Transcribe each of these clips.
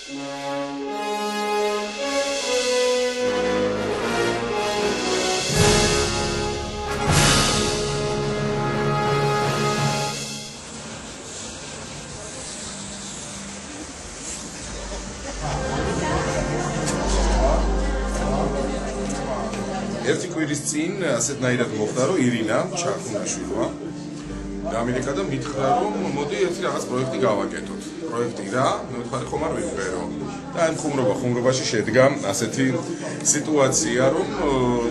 ერთი კვირის წინ ასეთნაირად მოხდა, რომ ირინა ჩახუნაშვილმა გამილეკა და მითხრა, რომ მოდი ერთი რაღაც პროექტი გავაკეთოთ. პროექტი რა? მე ვთქვი, ხომ არ ვიმღერო. და ამ ხუმრობაში შედგა ასეთი სიტუაცია, რომ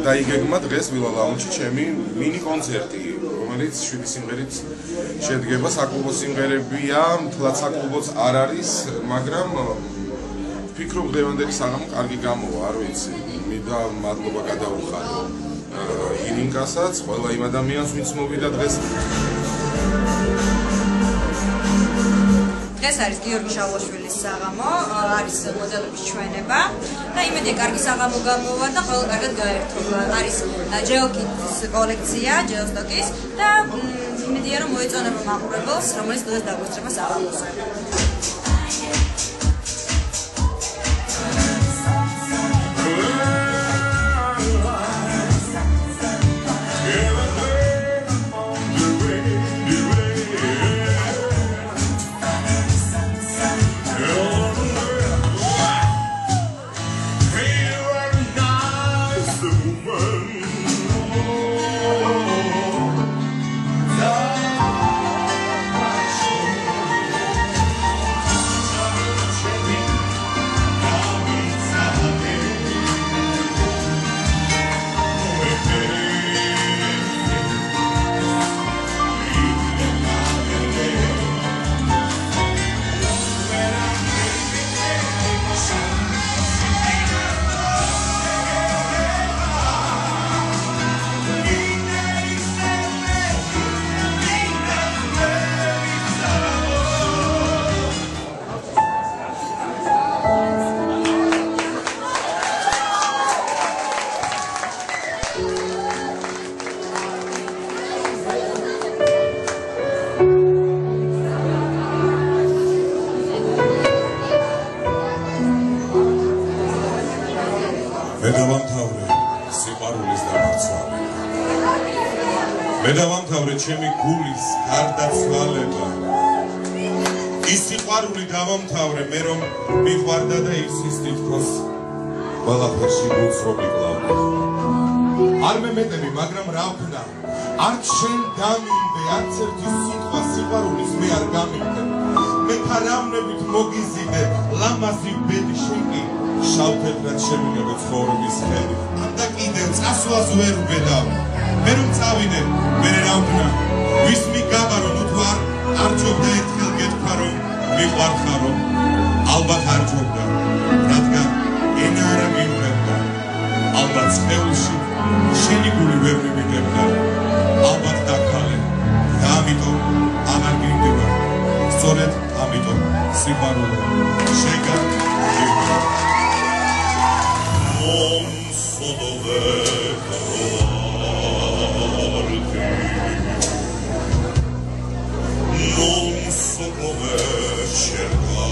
დაიგეგმა დღეს ვილა ლაუნჯში ჩემი მინი კონცერტი, რომელიც 7 სიმღერით შედგება, საკლუბო სიმღერებია, მთლად საკლუბოც არ არის, მაგრამ ვფიქრობ, დღევანდელი საღამო კარგი გამოვა, არ ვიცი. და მადლობა გადაუხადო ირინკასაც, ყველა იმ ადამიანს, ვინც მოვიდა დღეს. დღეს არის გიორგი შავლაშვილის საღამო, არის მოდელების ჩვენება და იმედია კარგი საღამო გამოვა და ყველა კარგად გაერთობა. არის ჯეოკის კოლექცია, ჯეოსტოკის და იმედია რომ მოეწონება მაყურებელს, რომელიც დღეს დაგვესწრება საღამოზე. მე დავამთავრე ჩემი გულის გარდაცვალება. ის სიყვარული დავამთავრე მე რომ მიყვარდა და ისის თითქოს ყველაფერში გულს რომ მიკლავდა. არ მემეტები, მაგრამ რა ვქნა, არც შენ გამიმდე, არც ერთი სიტყვა სიყვარულის მე არ გამიმდე. მე თარავნებით მოგიზიდე, ლამაზი ბედი შენ კი შავთეთრად შემიგებე ცხოვრების ხელი. ამდა კიდევ წასვლას ვერ ვბედავ. მე რომ წავიდე, მე რა ვქნა, ვის მიგაბარო, ნუ თუ არ ჯობდა ერთხელ გეთქვა რომ მიყვარხარო, ალბათ არ ჯობდა, რადგან ენა არა მივხვდა, ალბათ სხეულში შენი გული ვერ მივიდებდა, ალბათ დაქალე და ამიტომ აღარ გინდება, სწორედ ამიტომ სიყვარული შეგარდა. Non so come cercare